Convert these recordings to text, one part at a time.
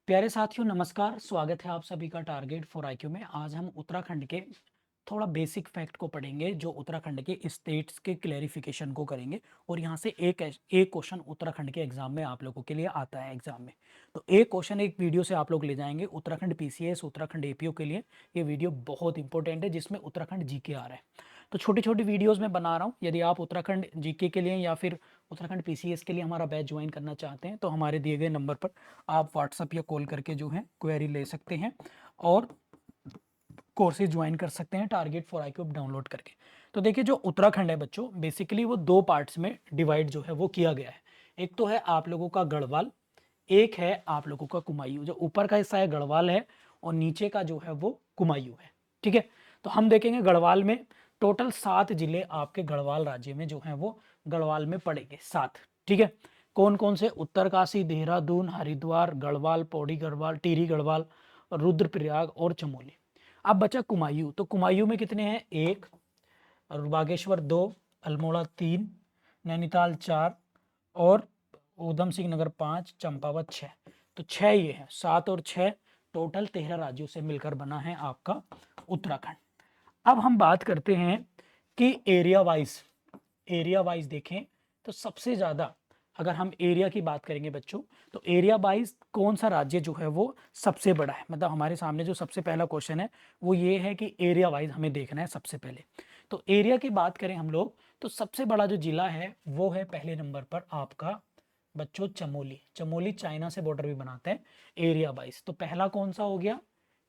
प्यारे साथियों नमस्कार, स्वागत है आप सभी का टारगेट फॉर आईक्यू में। आज हम उत्तराखंड के थोड़ा बेसिक फैक्ट को पढ़ेंगे, जो उत्तराखंड के स्टेट्स के क्लेरिफिकेशन को करेंगे। और यहाँ से एक क्वेश्चन उत्तराखंड के एग्जाम में आप लोगों के लिए आता है एग्जाम में। तो एक क्वेश्चन एक वीडियो से आप लोग ले जाएंगे उत्तराखंड पीसीएस, उत्तराखंड एपीओ के लिए। ये वीडियो बहुत इंपॉर्टेंट है जिसमें उत्तराखंड जीके आ रहा है। तो छोटी छोटी वीडियोस में बना रहा हूँ। यदि आप उत्तराखंड जीके के लिए या फिर उत्तराखंड पीसीएस के लिए हमारा बैच ज्वाइन करना चाहते हैं तो हमारे दिए गए नंबर पर आप व्हाट्सअप या कॉल करके जो है क्वेरी ले सकते हैं और कोर्सेज ज्वाइन कर सकते हैं टारगेट फॉर आईक्यू डाउनलोड करके। तो देखिए, जो उत्तराखंड है बच्चों, बेसिकली वो दो पार्ट्स में डिवाइड जो है वो किया गया है। एक तो है आप लोगों का गढ़वाल, एक है आप लोगों का कुमायूं। जो ऊपर का हिस्सा है गढ़वाल है और नीचे का जो है वो कुमायूं है। ठीक है, तो हम देखेंगे गढ़वाल में टोटल 7 जिले आपके गढ़वाल राज्य में जो है वो गढ़वाल में पड़ेंगे, 7। ठीक है, कौन कौन से? उत्तरकाशी, देहरादून, हरिद्वार, गढ़वाल, पौड़ी गढ़वाल, टिहरी गढ़वाल, रुद्रप्रयाग और चमोली। अब बचा कुमायूं। तो कुमायूं में कितने हैं? 1, और बागेश्वर 2, अल्मोड़ा 3, नैनीताल 4 और ऊधम सिंह नगर 5, चंपावत 6। तो 6 ये है, 7 और 6 टोटल 13 राज्यों से मिलकर बना है आपका उत्तराखंड। अब हम बात करते हैं कि एरिया वाइज देखें तो सबसे ज्यादा, अगर हम एरिया की बात करेंगे बच्चों, तो एरिया वाइज कौन सा राज्य जो है वो सबसे बड़ा है? मतलब हमारे सामने जो सबसे पहला क्वेश्चन है वो ये है कि एरिया वाइज हमें देखना है सबसे पहले। तो एरिया की बात करें हम लोग, तो सबसे बड़ा जो जिला है वो है पहले नंबर पर आपका बच्चों चमोली। चमोली चाइना से बॉर्डर भी बनाते हैं एरिया वाइज। तो पहला कौन सा हो गया?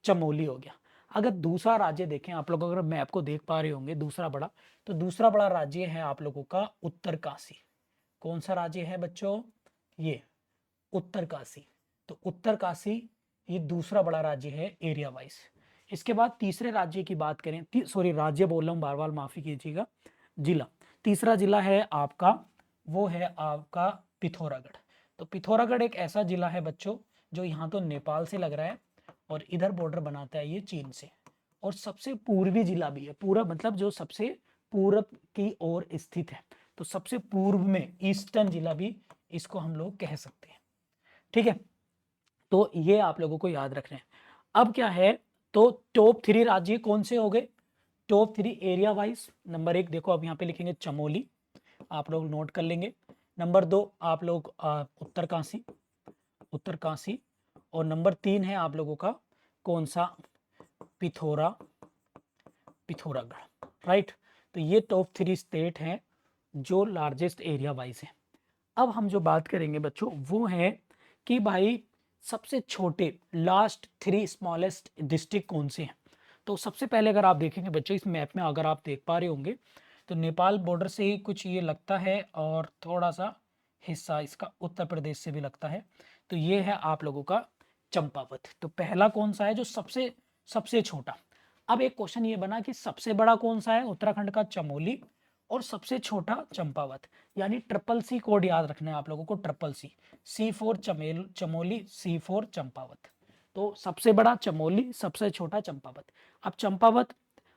चमोली हो गया। अगर दूसरा राज्य देखें आप लोग, अगर मैप को देख पा रहे होंगे दूसरा बड़ा, तो दूसरा बड़ा राज्य है आप लोगों का उत्तरकाशी। कौन सा राज्य है बच्चों? ये उत्तरकाशी। तो उत्तरकाशी ये दूसरा बड़ा राज्य है एरिया वाइज। इसके बाद तीसरे राज्य की बात करें, सॉरी राज्य बोल रहा हूं बार बार, माफी कीजिएगा, जिला। तीसरा जिला है आपका, वो है आपका पिथौरागढ़। तो पिथौरागढ़ एक ऐसा जिला है बच्चों जो यहाँ तो नेपाल से लग रहा है और इधर बॉर्डर बनाता है ये चीन से, और सबसे पूर्वी जिला भी है। पूरा मतलब जो सबसे पूरब की ओर स्थित है, तो सबसे पूर्व में ईस्टर्न जिला भी इसको हम लोग कह सकते हैं। ठीक है, तो ये आप लोगों को याद रखना है। अब क्या है, तो टॉप 3 राज्य कौन से हो गए? टॉप 3 एरिया वाइज, नंबर 1 देखो, अब यहाँ पे लिखेंगे चमोली, आप लोग नोट कर लेंगे। नंबर 2 आप लोग उत्तरकाशी, उत्तरकाशी। और नंबर 3 है आप लोगों का कौन सा? पिथौरागढ़। राइट, तो ये टॉप 3 स्टेट हैं जो लार्जेस्ट एरिया वाइज है। अब हम जो बात करेंगे बच्चों वो है कि भाई सबसे छोटे, लास्ट 3 स्मॉलेस्ट डिस्ट्रिक्ट कौन से हैं? तो सबसे पहले अगर आप देखेंगे बच्चों इस मैप में, अगर आप देख पा रहे होंगे, तो नेपाल बॉर्डर से ही कुछ ये लगता है और थोड़ा सा हिस्सा इसका उत्तर प्रदेश से भी लगता है। तो ये है आप लोगों का चंपावत। तो पहला कौन सा है जो सबसे सबसे छोटा? अब एक क्वेश्चन ये बना कि सबसे बड़ा कौन सा है? उत्तराखंड का चमोली, और सबसे छोटा चंपावत। यानी ट्रिपल सी कोड याद रखना है आप लोगों को, triple C. C4 Chamoli, C4 Champawat. तो सबसे बड़ा चमोली, सबसे छोटा चंपावत। अब चंपावत,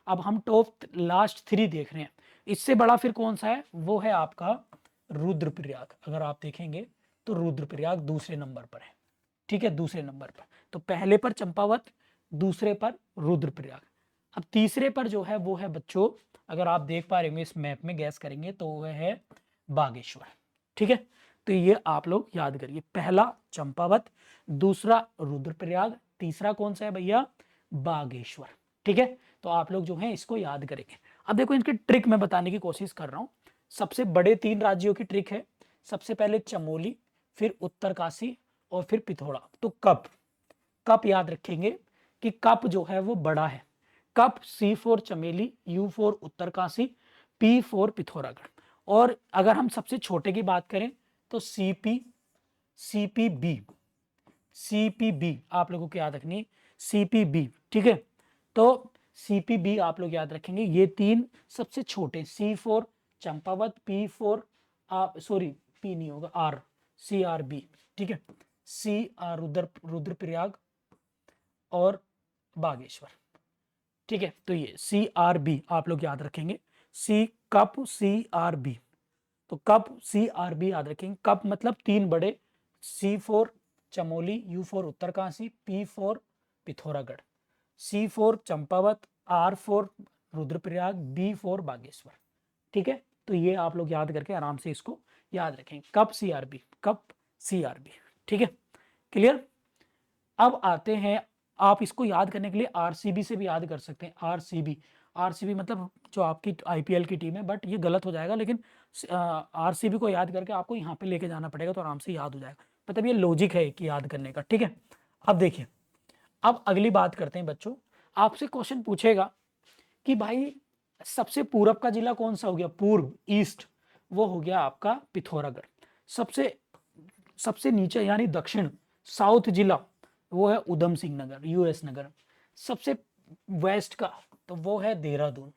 अब हम टॉप लास्ट 3 देख रहे हैं। इससे बड़ा फिर कौन सा है? वो है आपका रुद्रप्रयाग। अगर आप देखेंगे तो रुद्रप्रयाग दूसरे नंबर पर है। ठीक है, दूसरे नंबर पर। तो पहले पर चंपावत, दूसरे पर रुद्रप्रयाग। अब तीसरे पर जो है वो है बच्चों, अगर आप देख पा रहे होंगे इस मैप में, गैस करेंगे तो वह है बागेश्वर। ठीक है, तो ये आप लोग याद करिए, पहला चंपावत, दूसरा रुद्रप्रयाग, तीसरा कौन सा है भैया? बागेश्वर। ठीक है, तो आप लोग जो है इसको याद करेंगे। अब देखो इनकी ट्रिक मैं बताने की कोशिश कर रहा हूं। सबसे बड़े 3 राज्यों की ट्रिक है। सबसे पहले चमोली, फिर उत्तरकाशी और फिर पिथौरा। तो कप, कप याद रखेंगे कि कप जो है वो बड़ा है। कप C4 चमेली, U4 उत्तरकाशी, P4 पिथौरागढ़। और अगर हम सबसे छोटे की बात करें तो CPB, CPB आप लोगों को याद रखनी, CPB। ठीक है, तो CPB आप लोग याद रखेंगे। ये 3 सबसे छोटे, C4 Champawat, P4 sorry P नहीं होगा, CRB। ठीक है, रुद्रप्रयाग और बागेश्वर। ठीक है, तो ये CRB आप लोग याद रखेंगे। कप CRB, तो कप CRB याद रखेंगे। कप मतलब 3 बड़े, C4 Chamoli, U for Uttarkashi, P for Pithoragarh, C for Champawat, R for Rudraprayag, B for Bageshwar. ठीक है, तो ये आप लोग याद करके आराम से इसको याद रखें, कप CRB, कप CRB। ठीक है, क्लियर। अब आते हैं, आप इसको याद करने के लिए RCB से भी याद कर सकते हैं। RCB मतलब जो आपकी IPL की टीम है, बट ये गलत हो जाएगा, लेकिन RCB को याद करके आपको यहाँ पे लेके जाना पड़ेगा, तो आराम से याद हो जाएगा। मतलब ये लॉजिक है कि याद करने का। ठीक है, अब देखिए, अब अगली बात करते हैं बच्चों। आपसे क्वेश्चन पूछेगा कि भाई सबसे पूरब का जिला कौन सा हो गया, पूर्व, ईस्ट, वो हो गया आपका पिथौरागढ़। सबसे नीचे यानी दक्षिण, साउथ जिला, वो है उधम सिंह नगर, US नगर। सबसे वेस्ट का तो वो है देहरादून,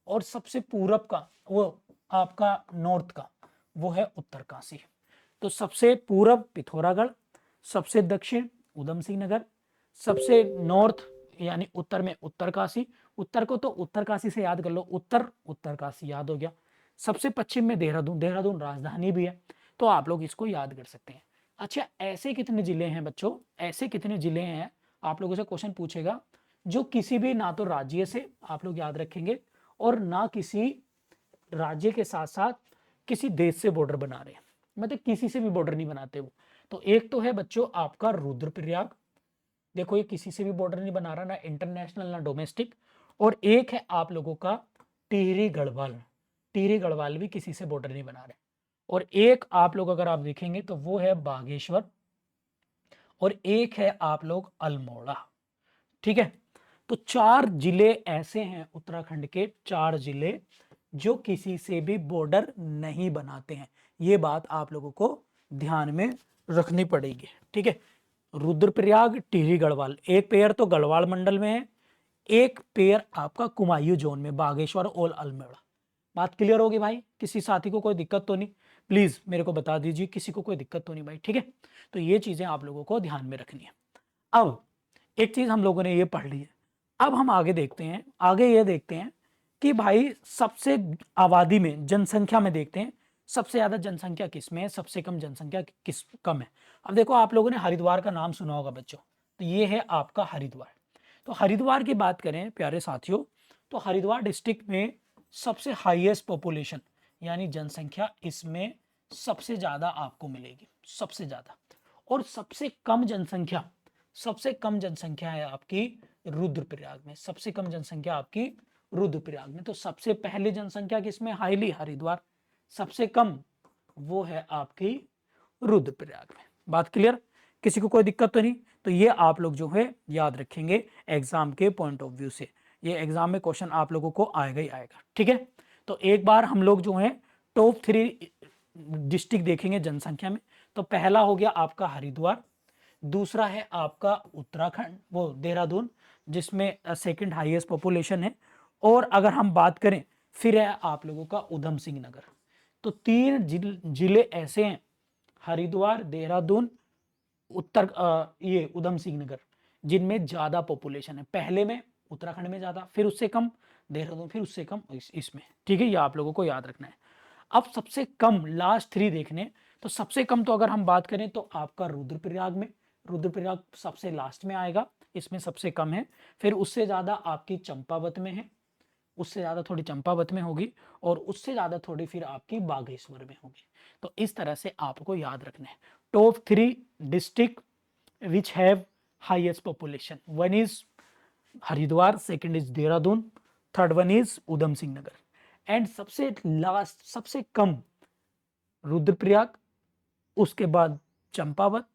और सबसे पूरब का वो आपका नॉर्थ का वो है उत्तरकाशी। तो सबसे पूरब पिथौरागढ़, सबसे दक्षिण उधम सिंह नगर, सबसे नॉर्थ यानी उत्तर में उत्तरकाशी। उत्तर को तो उत्तरकाशी से याद कर लो, उत्तरकाशी याद हो गया। सबसे पश्चिम में देहरादून, देहरादून राजधानी भी है, तो आप लोग इसको याद कर सकते हैं। अच्छा, ऐसे कितने जिले हैं बच्चों, ऐसे कितने जिले हैं आप लोगों से क्वेश्चन पूछेगा जो किसी भी ना तो राज्य से आप लोग याद रखेंगे और ना किसी राज्य के साथ साथ किसी देश से बॉर्डर बना रहे हैं, मतलब किसी से भी बॉर्डर नहीं बनाते वो। तो एक तो है बच्चों आपका रुद्रप्रयाग, देखो ये किसी से भी बॉर्डर नहीं बना रहा, ना इंटरनेशनल ना डोमेस्टिक। और एक है आप लोगों का टिहरी गढ़वाल, टिहरी गढ़वाल भी किसी से बॉर्डर नहीं बना रहे। और एक आप लोग अगर आप देखेंगे तो वो है बागेश्वर, और एक है आप लोग अल्मोड़ा। ठीक है, तो 4 जिले ऐसे हैं उत्तराखंड के, 4 जिले जो किसी से भी बॉर्डर नहीं बनाते हैं। ये बात आप लोगों को ध्यान में रखनी पड़ेगी। ठीक है, रुद्रप्रयाग, टिहरी गढ़वाल, एक पेयर तो गढ़वाल मंडल में है, एक पेयर आपका कुमायूं जोन में, बागेश्वर और अल्मोड़ा। बात क्लियर होगी भाई, किसी साथी को कोई दिक्कत तो नहीं, प्लीज मेरे को बता दीजिए, किसी को कोई दिक्कत तो नहीं भाई। ठीक है, तो ये चीजें आप लोगों को ध्यान में रखनी है। अब एक चीज हम लोगों ने ये पढ़ ली है, अब हम आगे देखते हैं, आगे ये देखते हैं कि भाई सबसे आबादी में, जनसंख्या में देखते हैं सबसे ज्यादा जनसंख्या किस में है, सबसे कम जनसंख्या किस कम है। अब देखो आप लोगों ने हरिद्वार का नाम सुना होगा बच्चों, तो ये है आपका हरिद्वार। तो हरिद्वार की बात करें प्यारे साथियों, तो हरिद्वार डिस्ट्रिक्ट में सबसे हाईएस्ट पॉपुलेशन यानी जनसंख्या इसमें सबसे ज्यादा आपको मिलेगी, सबसे ज्यादा। और सबसे कम जनसंख्या है आपकी रुद्रप्रयाग में, सबसे कम जनसंख्या आपकी रुद्रप्रयाग में। तो सबसे पहले जनसंख्या किसमें, हाईली हरिद्वार, सबसे कम वो है आपकी रुद्रप्रयाग में। बात क्लियर, किसी को कोई दिक्कत तो नहीं। तो ये आप लोग जो है याद रखेंगे एग्जाम के पॉइंट ऑफ व्यू से, ये एग्जाम में क्वेश्चन आप लोगों को आएगा ही आएगा। ठीक है, तो एक बार हम लोग जो है टॉप 3 डिस्ट्रिक्ट देखेंगे जनसंख्या में। तो पहला हो गया आपका हरिद्वार, दूसरा है आपका उत्तराखंड वो देहरादून जिसमें सेकंड हाईएस्ट पॉपुलेशन है, और अगर हम बात करें फिर है आप लोगों का उधम सिंह नगर। तो 3 जिले ऐसे हैं, हरिद्वार, देहरादून, ये उधम सिंह नगर, जिनमें ज्यादा पॉपुलेशन है। पहले में उत्तराखंड में ज्यादा, फिर उससे कम देहरादून, फिर उससे कम इसमें। ठीक है, ये आप लोगों को याद रखना है। अब सबसे कम लास्ट 3 देखने, तो सबसे कम तो अगर हम बात करें तो आपका रुद्रप्रयाग में, रुद्रप्रयाग सबसे लास्ट में आएगा, इसमें सबसे कम है। फिर उससे ज्यादा आपकी चंपावत में है, उससे ज्यादा थोड़ी चंपावत में होगी, और उससे ज्यादा थोड़ी फिर आपकी बागेश्वर में होगी। तो इस तरह से आपको याद रखना है top 3 district which have highest population. One is Haridwar, second is Dehradun, third one is Udham Singh Nagar, and सबसे लास्ट सबसे कम रुद्रप्रयाग, उसके बाद चंपावत,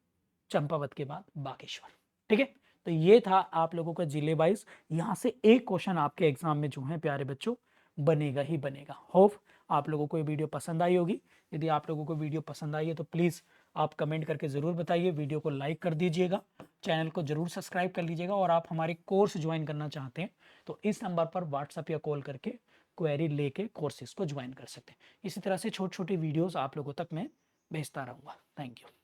चंपावत के बाद बागेश्वर। ठीक है, तो ये था आप लोगों का जिले वाइज। यहां से एक क्वेश्चन आपके एग्जाम में जो है प्यारे बच्चों बनेगा ही बनेगा। होप आप लोगों को ये वीडियो पसंद आई होगी। यदि आप लोगों को वीडियो पसंद आई है तो प्लीज़ आप कमेंट करके ज़रूर बताइए, वीडियो को लाइक कर दीजिएगा, चैनल को जरूर सब्सक्राइब कर लीजिएगा। और आप हमारे कोर्स ज्वाइन करना चाहते हैं तो इस नंबर पर व्हाट्सअप या कॉल करके क्वेरी लेके कोर्सेज को ज्वाइन कर सकते हैं। इसी तरह से छोटी छोटी वीडियोज़ आप लोगों तक मैं भेजता रहूँगा। Thank you.